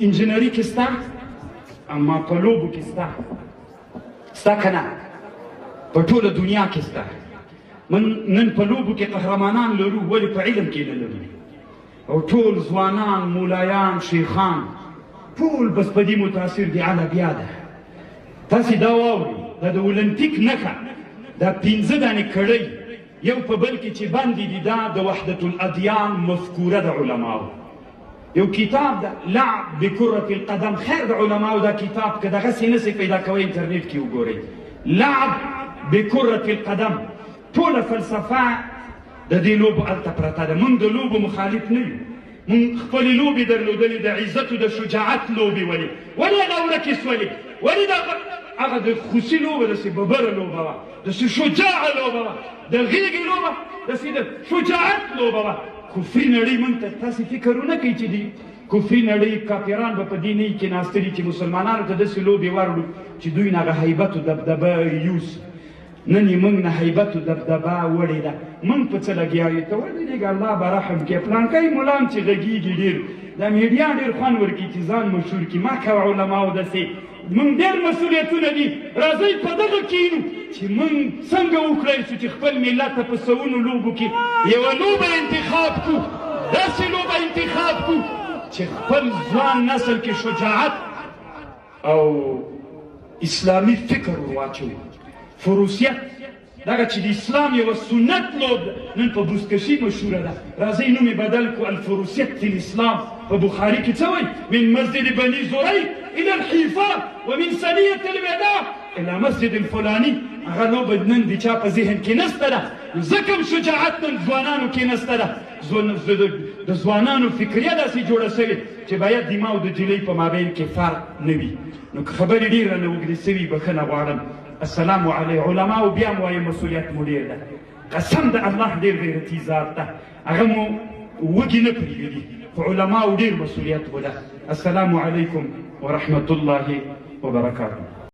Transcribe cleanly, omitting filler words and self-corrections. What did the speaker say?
انجینري کې سته اما په لوبو کې سته که نه په ټوله دنیا کې سته نن په لوبو کې قهرمانان لرو ولې په علم کې نه لرو او ټول ځوانان مولایان شیخان ټول بس په دې متاثر دي علا بیا ده تاسې دا واورئ دا د اولمپیک نښه دا 5 دانې کړۍ یو په بل کې چې باندې دي دا د وحدة الادیان مفکوره د علماو یو کتاب ده لعب بکرة القدم خیر د علماو دا کتاب که دغسې نسئ پیدا کوئ انټرنیټ کې وګورئ لعب بکرة القدم ټوله فلسفه د دې لوبو هلته پرته ده موږ د لوبو مخالف نه یو موږ خپلې لوبې درلودلې د عزت و د شجاعت لوبې ولې هغه ورکې سولې ولې هغه د خوسي لوبه داسې ببره لوبه وه داسې شجاعه لوبه وه د غېږې لوبه داسې د شجاعت لوبه وه کفري نړۍ موږ ته تاسې فکر ونه کوئ چې دي کفري نړۍ کافران به په دې نه کې ناسته دي چې مسلمانانو ته داسې لوبې ورړو چې دوی نه هغه هیبت و دبدبه یوس نن یې موږ نه هیبت و دبدبه وړې ده موږ په څه لګیا یو ته وایي لږ الله به رحم کړي پلانکی ملام چې غږېږي ډېر دا میډیا ډېر خوند ورکوي چې ځان مشهور کړي ما کوه علماو داسې موږ ډېر مسؤلیتونه دي راځئ په دغه کښېنو چې موږ څنګه وکړی شو چې خپل ملت ته په سوونو لوبو کې یوه لوبه انتخاب کړو داسې لوبه انتخاب کړو چې خپل ځوان نسل کې شجاعت او اسلامي فکر ور واچوو فروسیت دغه چې د اسلام یوه سنت لوب ده نن په بوزکشي مشهوره ده راځئ نوم یې بدل کړو الفروسیت فی الاسلام په بخاري کې څه وایي من مسجد بني زريق الى الحیفا ومن ثنیة الوداع الى مسجد الفلاني هغه لوبه نن د چا په ذهن کې نسته ده ځکه هم شجاعت نن ځوانانو کې نسته ده د ځوانانو فکریه داسې جوړه شوې چې باید د ما او د جلۍ په مابین کې فرق نه وي نو که خبرې ډېر رانه اوږدې سوي بښنه غواړم السلام علیه علماو بیا مو وایي مسؤلیت مو ډېر ده قسم د الله ډېر غیرتي ذات ده هغه مو وږي نه پرېږدي خو علماو ډېر مسؤلیت مو ده السلام علیکم ورحمة الله وبرکاته